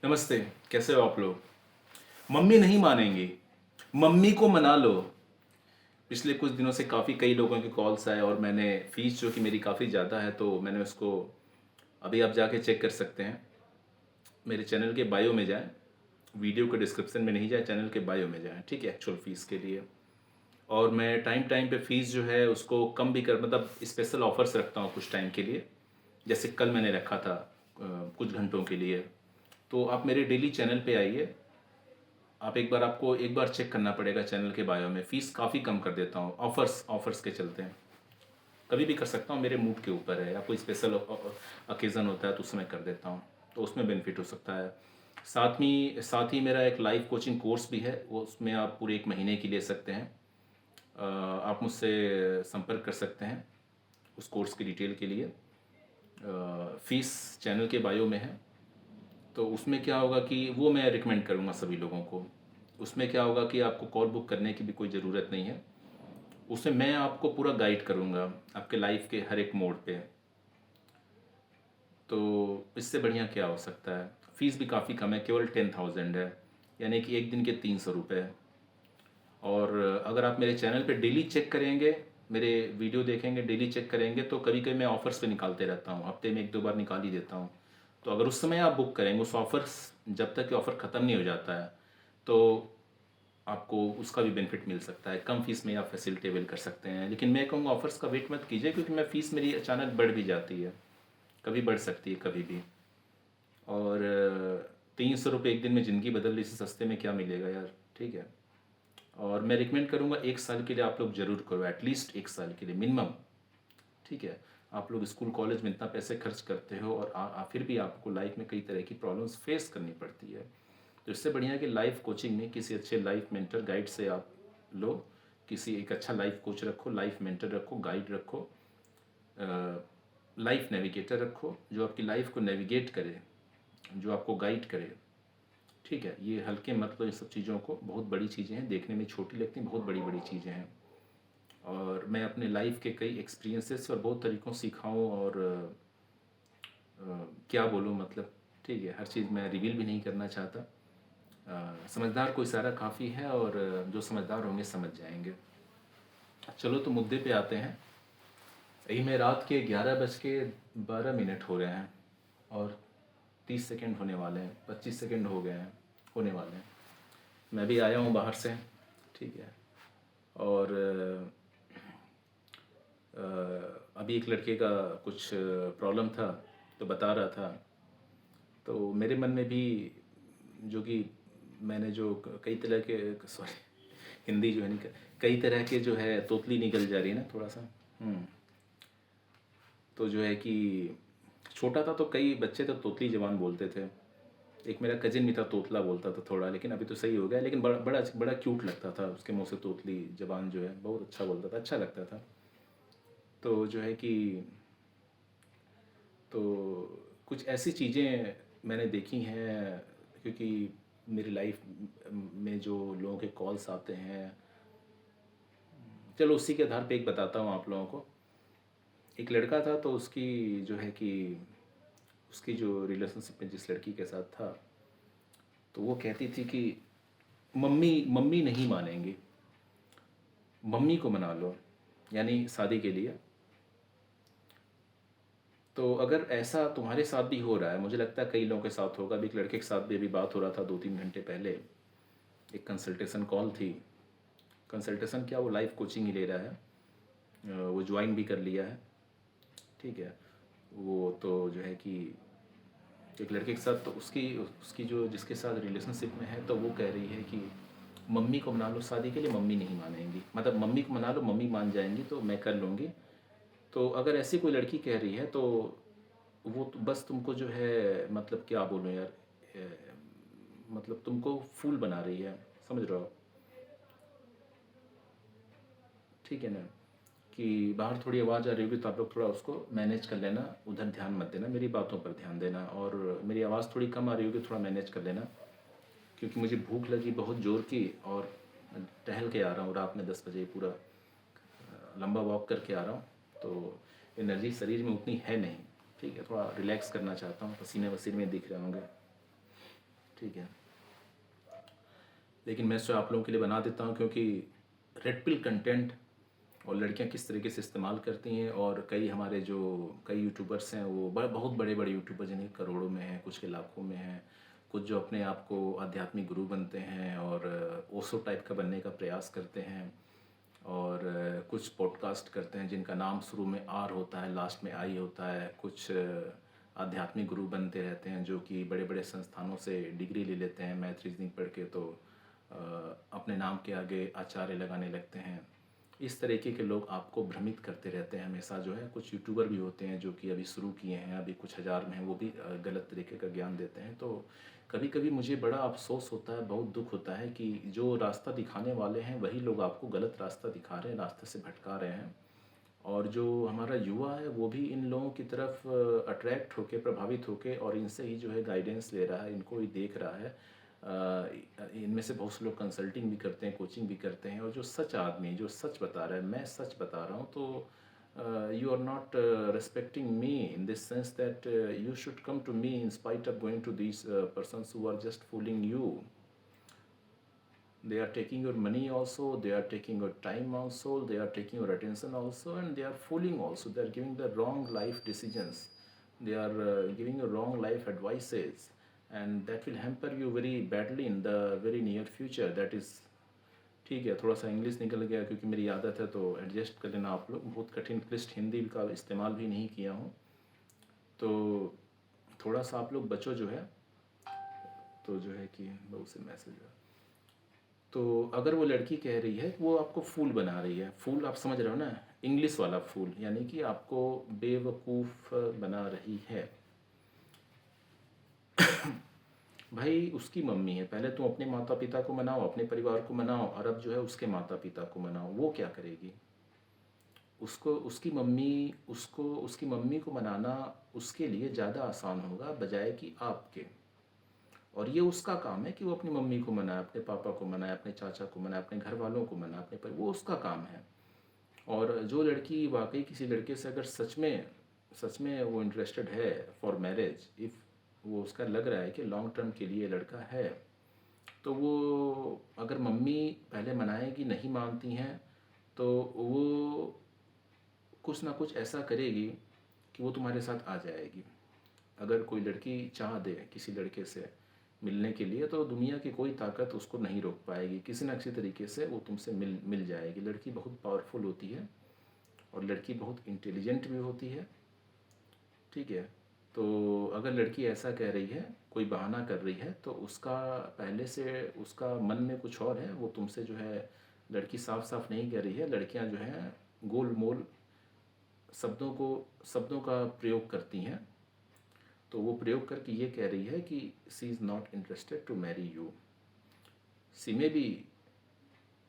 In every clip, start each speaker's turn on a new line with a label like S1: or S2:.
S1: नमस्ते। कैसे हो आप लोग? मम्मी नहीं मानेंगी। मम्मी को मना लो। पिछले कुछ दिनों से काफ़ी कई लोगों के कॉल्स आए और मैंने फ़ीस जो कि मेरी काफ़ी ज़्यादा है तो मैंने उसको अभी आप जाके चेक कर सकते हैं। मेरे चैनल के बायो में जाएँ, वीडियो के डिस्क्रिप्शन में नहीं जाएँ, चैनल के बायो में जाएँ, ठीक है? एक्चुअल फ़ीस के लिए। और मैं टाइम टाइम पे फ़ीस जो है उसको कम भी कर मतलब स्पेशल ऑफ़र्स रखता हूँ कुछ टाइम के लिए। जैसे कल मैंने रखा था कुछ घंटों के लिए। तो आप मेरे डेली चैनल पे आइए। आप आपको एक बार चेक करना पड़ेगा चैनल के बायो में। फ़ीस काफ़ी कम कर देता हूँ, ऑफ़र्स ऑफ़र्स के चलते हैं। कभी भी कर सकता हूँ, मेरे मूड के ऊपर है, या कोई स्पेशल ओकेज़न होता है तो उसमें कर देता हूँ, तो उसमें बेनिफिट हो सकता है। साथ ही मेरा एक लाइव कोचिंग कोर्स भी है, वो उसमें आप पूरे 1 महीने की ले सकते हैं। आप मुझसे संपर्क कर सकते हैं उस कोर्स की डिटेल के लिए। फ़ीस चैनल के बायो में है। तो उसमें क्या होगा कि वो मैं रिकमेंड करूँगा सभी लोगों को। उसमें क्या होगा कि आपको कॉल बुक करने की भी कोई ज़रूरत नहीं है। उसमें मैं आपको पूरा गाइड करूँगा आपके लाइफ़ के हर एक मोड़ पे। तो इससे बढ़िया क्या हो सकता है? फ़ीस भी काफ़ी कम है, केवल 10,000 है, यानी कि 1 दिन के 300 रुपए। और अगर आप मेरे चैनल पे डेली चेक करेंगे, मेरे वीडियो देखेंगे, डेली चेक करेंगे, तो कभी-कभी मैं ऑफ़र्स पे निकालते रहता हूँ, हफ़्ते में 1-2 बार निकाल ही देता हूँ। तो अगर उस समय आप बुक करेंगे, उस ऑफ़र्स जब तक कि ऑफ़र ख़त्म नहीं हो जाता है, तो आपको उसका भी बेनिफिट मिल सकता है। कम फ़ीस में आप फैसिलिटी अवेल कर सकते हैं। लेकिन मैं कहूँगा ऑफ़र्स का वेट मत कीजिए, क्योंकि मैं फ़ीस मेरी अचानक बढ़ भी जाती है, कभी बढ़ सकती है, कभी भी। और 300 रुपये 1 दिन में ज़िंदगी बदल ली, इससे सस्ते में क्या मिलेगा यार, ठीक है? और मैं रिकमेंड करूँगा 1 साल के लिए आप लोग ज़रूर करो, एटलीस्ट 1 साल के लिए मिनिमम, ठीक है? आप लोग स्कूल कॉलेज में इतना पैसे खर्च करते हो और फिर भी आपको लाइफ में कई तरह की प्रॉब्लम्स फेस करनी पड़ती है। तो इससे बढ़िया है कि लाइफ कोचिंग में किसी अच्छे लाइफ मेंटर गाइड से आप लो, किसी एक अच्छा लाइफ कोच रखो, लाइफ मेंटर रखो, गाइड रखो, लाइफ नेविगेटर रखो, जो आपकी लाइफ को नेविगेट करे, जो आपको गाइड करे, ठीक है? ये हल्के मत लो इन सब चीज़ों को, बहुत बड़ी चीज़ें हैं, देखने में छोटी लगती हैं, बहुत बड़ी-बड़ी चीज़ें हैं। और मैं अपने लाइफ के कई एक्सपीरियंसेस से और बहुत तरीक़ों से सीखा हूँ। और क्या बोलूँ मतलब, ठीक है, हर चीज़ मैं रिवील भी नहीं करना चाहता। समझदार को इशारा काफ़ी है, और जो समझदार होंगे समझ जाएँगे। चलो तो मुद्दे पे आते हैं। यही में रात के 11:12 हो रहे हैं और 30 सेकंड होने वाले हैं, 25 सेकंड हो गए हैं, होने वाले हैं। मैं भी आया हूँ बाहर से, ठीक है? और अभी एक लड़के का कुछ प्रॉब्लम था, तो बता रहा था। तो मेरे मन में भी, जो कि मैंने जो कई तरह के, सॉरी हिंदी जो है नहीं, कई तरह के जो है तोतली निकल जा रही है ना थोड़ा सा। तो जो है कि छोटा था तो कई बच्चे तो तोतली ज़बान बोलते थे। एक मेरा कजिन भी था, तोतला बोलता था थोड़ा, लेकिन अभी तो सही हो गया। लेकिन बड़ा बड़ा बड़ा क्यूट लगता था, उसके मुँह से तोतली ज़बान जो है बहुत अच्छा बोलता था, अच्छा लगता था। तो जो है कि तो कुछ ऐसी चीज़ें मैंने देखी हैं, क्योंकि मेरी लाइफ में जो लोगों के कॉल्स आते हैं, चलो उसी के आधार पे एक बताता हूँ आप लोगों को। एक लड़का था, तो उसकी जो है कि उसकी जो रिलेशनशिप में जिस लड़की के साथ था, तो वो कहती थी कि मम्मी मम्मी नहीं मानेंगी, मम्मी को मना लो, यानी शादी के लिए। तो अगर ऐसा तुम्हारे साथ भी हो रहा है, मुझे लगता है कई लोगों के साथ होगा। अभी एक लड़के के साथ भी अभी बात हो रहा था 2-3 घंटे पहले, एक कंसल्टेशन कॉल थी। कंसल्टेशन क्या, वो लाइफ कोचिंग ही ले रहा है, वो ज्वाइन भी कर लिया है, ठीक है? वो तो जो है कि एक लड़के के साथ, तो उसकी उसकी जो जिसके साथ रिलेशनशिप में है, तो वो कह रही है कि मम्मी को मना लो शादी के लिए, मम्मी नहीं मानेंगी, मतलब मम्मी को मना लो, मम्मी मान जाएंगी तो मैं कर लूँगी। तो अगर ऐसी कोई लड़की कह रही है, तो वो तो बस तुमको जो है, मतलब क्या बोलूँ यार, मतलब तुमको फूल बना रही है, समझ रहे हो? ठीक है ना? कि बाहर थोड़ी आवाज़ आ रही होगी, तो आप लोग थोड़ा उसको मैनेज कर लेना, उधर ध्यान मत देना, मेरी बातों पर ध्यान देना। और मेरी आवाज़ थोड़ी कम आ रही होगी, थोड़ा मैनेज कर लेना, क्योंकि मुझे भूख लगी बहुत ज़ोर की, और टहल के आ रहा हूँ रात में 10 बजे, पूरा लंबा वॉक करके आ रहा हूँ, तो एनर्जी शरीर में उतनी है नहीं, ठीक है? थोड़ा रिलैक्स करना चाहता हूँ, पसीने वसीने में दिख रहे होंगे। ठीक है, लेकिन मैं इसे आप लोगों के लिए बना देता हूँ क्योंकि रेड पिल कंटेंट और लड़कियां किस तरीके से इस्तेमाल करती हैं, और कई हमारे जो कई यूट्यूबर्स हैं वो बहुत बड़े बड़े यूट्यूबर जिन्हें करोड़ों में हैं, कुछ के लाखों में हैं, कुछ जो अपने आप को आध्यात्मिक गुरु बनते हैं और ओशो टाइप का बनने का प्रयास करते हैं, और कुछ पॉडकास्ट करते हैं जिनका नाम शुरू में आर होता है लास्ट में आई होता है, कुछ आध्यात्मिक गुरु बनते रहते हैं जो कि बड़े बड़े संस्थानों से डिग्री ले लेते हैं मैथ रीजनिंग पढ़ के, तो अपने नाम के आगे आचार्य लगाने लगते हैं। इस तरीके के लोग आपको भ्रमित करते रहते हैं हमेशा जो है। कुछ यूट्यूबर भी होते हैं जो कि अभी शुरू किए हैं, अभी कुछ हज़ार में हैं, वो भी गलत तरीके का ज्ञान देते हैं। तो कभी कभी मुझे बड़ा अफसोस होता है, बहुत दुख होता है कि जो रास्ता दिखाने वाले हैं वही लोग आपको गलत रास्ता दिखा रहे हैं, रास्ते से भटका रहे हैं। और जो हमारा युवा है वो भी इन लोगों की तरफ अट्रैक्ट होके, प्रभावित होके, और इनसे ही जो है गाइडेंस ले रहा है, इनको ही देख रहा है। इनमें से बहुत से लोग कंसल्टिंग भी करते हैं, कोचिंग भी करते हैं, और जो सच आदमी जो सच बता रहा है, मैं सच बता रहा हूँ, तो you are not respecting me in this sense that you should come to me in spite of going to these persons who are just fooling you. They are taking your money also, they are taking your time also, they are taking your attention also, and they are fooling also. They are giving the wrong life decisions, they are giving you wrong life advices, and that will hamper you very badly in the very near future. That is, ठीक है, थोड़ा सा English निकल गया क्योंकि मेरी आदत है, तो एडजस्ट कर लेना आप लोग। बहुत कठिन क्लिष्ट हिंदी का इस्तेमाल भी नहीं किया हूँ, तो थोड़ा सा आप लोग बचो जो है। तो जो है कि बहुत से मैसेज है, तो अगर वो लड़की कह रही है वो आपको फूल बना रही है, फूल आप समझ रहे हो ना, इंग्लिश वाला फूल, यानी कि आपको बेवकूफ़ बना रही है। भाई उसकी मम्मी है, पहले तुम अपने माता पिता को मनाओ, अपने परिवार को मनाओ, और अब जो है उसके माता पिता को मनाओ। वो क्या करेगी? उसको उसकी मम्मी को मनाना उसके लिए ज़्यादा आसान होगा बजाय कि आपके। और ये उसका काम है कि वो अपनी मम्मी को मनाए, अपने पापा को मनाए, अपने चाचा को मनाए, अपने घर वालों को मनाए, वो उसका काम है। और जो लड़की वाकई किसी लड़के से अगर सच में वो इंटरेस्टेड है फॉर मैरिज, इफ़ वो उसका लग रहा है कि लॉन्ग टर्म के लिए लड़का है, तो वो अगर मम्मी पहले मनाएगी, नहीं मानती हैं, तो वो कुछ ना कुछ ऐसा करेगी कि वो तुम्हारे साथ आ जाएगी। अगर कोई लड़की चाह दे किसी लड़के से मिलने के लिए, तो दुनिया की कोई ताकत उसको नहीं रोक पाएगी, किसी न किसी तरीके से वो तुमसे मिल जाएगी। लड़की बहुत पावरफुल होती है और लड़की बहुत इंटेलिजेंट भी होती है, ठीक है। तो अगर लड़की ऐसा कह रही है, कोई बहाना कर रही है, तो उसका पहले से उसका मन में कुछ और है। वो तुमसे जो है, लड़की साफ साफ नहीं कह रही है, लड़कियां जो हैं गोल मोल शब्दों का प्रयोग करती हैं। तो वो प्रयोग करके ये कह रही है कि she is not interested to marry you, she may be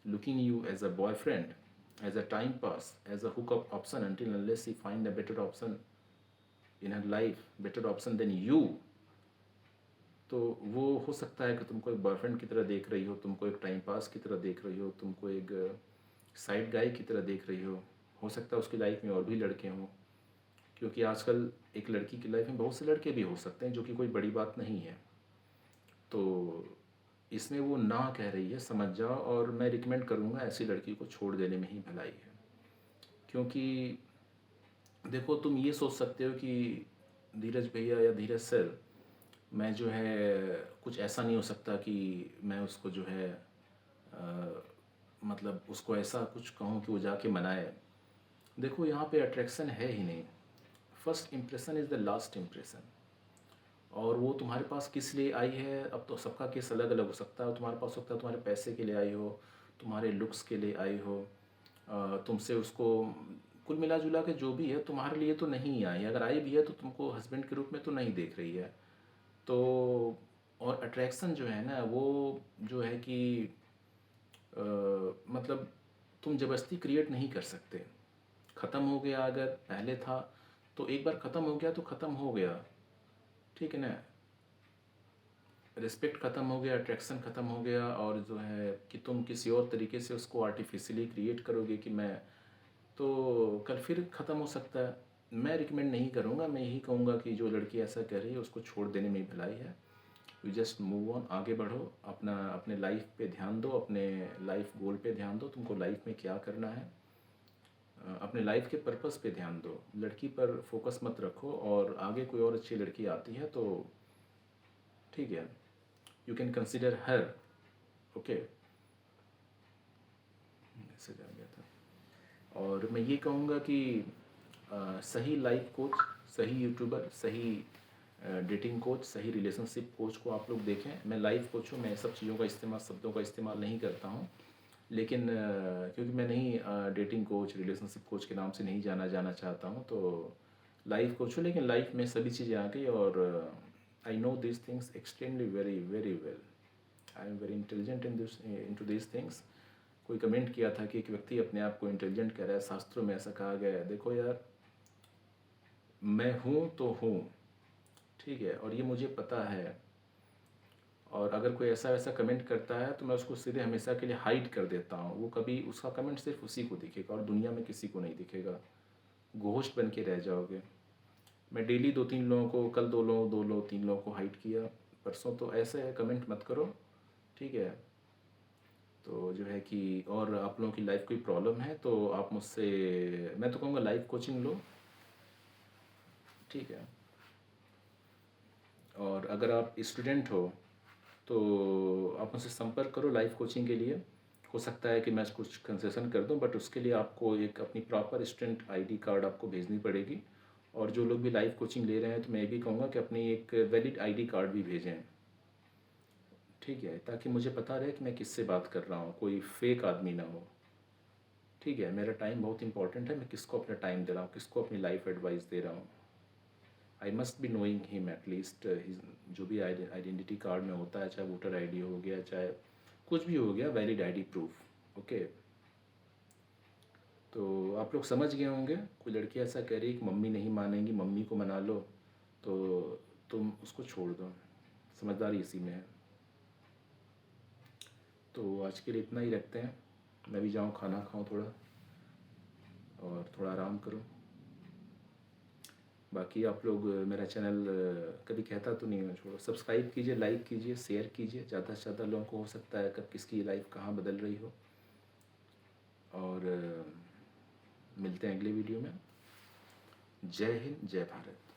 S1: looking you as a boyfriend, as a time pass, as a hookup option until unless she find a better option in her life, better option than you। तो वो हो सकता है कि तुमको एक boyfriend की तरह देख रही हो, तुमको एक टाइम पास की तरह देख रही हो, तुमको एक साइड गाय की तरह देख रही हो सकता है उसकी लाइफ में और भी लड़के हों, क्योंकि आजकल एक लड़की की लाइफ में बहुत से लड़के भी हो सकते हैं, जो कि कोई बड़ी बात नहीं है। तो इसमें वो ना कह रही है, समझ जाओ, और मैं रिकमेंड करूँगा ऐसी लड़की को छोड़ देने में ही भलाई है। क्योंकि देखो, तुम ये सोच सकते हो कि धीरज भैया या धीरज सर, मैं जो है कुछ ऐसा नहीं हो सकता कि मैं उसको जो है मतलब उसको ऐसा कुछ कहूँ कि वो जाके मनाए। देखो, यहाँ पे अट्रैक्शन है ही नहीं। First impression is the last impression. और वो तुम्हारे पास किस लिए आई है, अब तो सबका केस अलग अलग हो सकता है। तुम्हारे पास हो सकता है तुम्हारे पैसे के लिए आई हो, तुम्हारे लुक्स के लिए आई हो, तुमसे उसको कुल मिला जुला के जो भी है तुम्हारे लिए तो नहीं आई। अगर आई भी है तो तुमको हस्बैंड के रूप में तो नहीं देख रही है। तो और अट्रैक्शन जो है ना, वो जो है कि मतलब तुम ज़बरदस्ती क्रिएट नहीं कर सकते। ख़त्म हो गया, अगर पहले था तो एक बार ख़त्म हो गया तो ख़त्म हो गया, ठीक है ना। रिस्पेक्ट ख़त्म हो गया, अट्रैक्शन ख़त्म हो गया, और जो है कि तुम किसी और तरीके से उसको आर्टिफिशियली क्रिएट करोगे कि मैं, तो कल फिर ख़त्म हो सकता है। मैं रिकमेंड नहीं करूँगा, मैं यही कहूँगा कि जो लड़की ऐसा कह रही है उसको छोड़ देने में ही भलाई है। यू जस्ट मूव ऑन, आगे बढ़ो, अपना अपने लाइफ पे ध्यान दो, अपने लाइफ गोल पे ध्यान दो, तुमको लाइफ में क्या करना है, अपने लाइफ के पर्पस पे ध्यान दो। लड़की पर फोकस मत रखो, और आगे कोई और अच्छी लड़की आती है तो ठीक है, you can consider her. Okay, message आ गया था। और मैं ये कहूँगा कि सही लाइफ कोच, सही यूट्यूबर, सही डेटिंग कोच, सही रिलेशनशिप कोच को आप लोग देखें। मैं लाइफ कोच हूँ, मैं सब चीज़ों का इस्तेमाल, शब्दों का इस्तेमाल नहीं करता हूँ, लेकिन क्योंकि मैं नहीं डेटिंग कोच, रिलेशनशिप कोच के नाम से नहीं जाना चाहता हूँ, तो लाइफ कोच हूँ। लेकिन लाइफ में सभी चीज़ें आ गई, और I know this things extremely very very well. I am very intelligent in to this things. कोई कमेंट किया था कि एक व्यक्ति अपने आप को इंटेलिजेंट कह रहा है, शास्त्रों में ऐसा कहा गया है। देखो यार, मैं हूँ तो हूँ, ठीक है, और ये मुझे पता है। और अगर कोई ऐसा वैसा कमेंट करता है तो मैं उसको सीधे हमेशा के लिए हाइड कर देता हूँ। वो कभी, उसका कमेंट सिर्फ उसी को दिखेगा और दुनिया में किसी को नहीं दिखेगा, घोस्ट बन के रह जाओगे। मैं डेली 2-3 लोगों को, कल 2 लोग 3 लोगों को हाइड किया, परसों। तो ऐसे है, कमेंट मत करो, ठीक है। तो जो है कि, और आप लोगों की लाइफ कोई प्रॉब्लम है तो आप मुझसे, मैं तो कहूँगा लाइफ कोचिंग लो, ठीक है। और अगर आप स्टूडेंट हो तो आप मुझसे संपर्क करो लाइफ कोचिंग के लिए। हो सकता है कि मैं कुछ कंसेशन कर दूं, बट उसके लिए आपको एक अपनी प्रॉपर स्टूडेंट आईडी कार्ड आपको भेजनी पड़ेगी। और जो लोग भी लाइफ कोचिंग ले रहे हैं तो मैं ये भी कहूँगा कि अपनी एक वैलिड आईडी कार्ड भी भेजें, ठीक है, ताकि मुझे पता रहे कि मैं किससे बात कर रहा हूँ, कोई फेक आदमी ना हो, ठीक है। मेरा टाइम बहुत इंपॉर्टेंट है, मैं किसको अपना टाइम दे रहा हूँ, किसको अपनी लाइफ एडवाइस दे रहा हूँ। I must be knowing him at least, जो भी आइडेंटिटी कार्ड में होता है, चाहे वोटर आईडी हो गया, चाहे कुछ भी हो गया, वैलिड आईडी प्रूफ। ओके, तो आप लोग समझ गए होंगे। कोई लड़की ऐसा कह रही है कि मम्मी नहीं मानेंगी, मम्मी को मना लो, तो तुम उसको छोड़ दो, समझदारी इसी में है। तो आज के लिए इतना ही रखते हैं, मैं भी जाऊँ खाना खाऊँ थोड़ा, और थोड़ा आराम करूँ। बाकी आप लोग मेरा चैनल कभी कहता तो नहीं हूँ, छोड़ो, सब्सक्राइब कीजिए, लाइक कीजिए, शेयर कीजिए, ज़्यादा से ज़्यादा लोगों को, हो सकता है कब किसकी लाइफ कहाँ बदल रही हो। और मिलते हैं अगले वीडियो में। जय हिंद, जय भारत।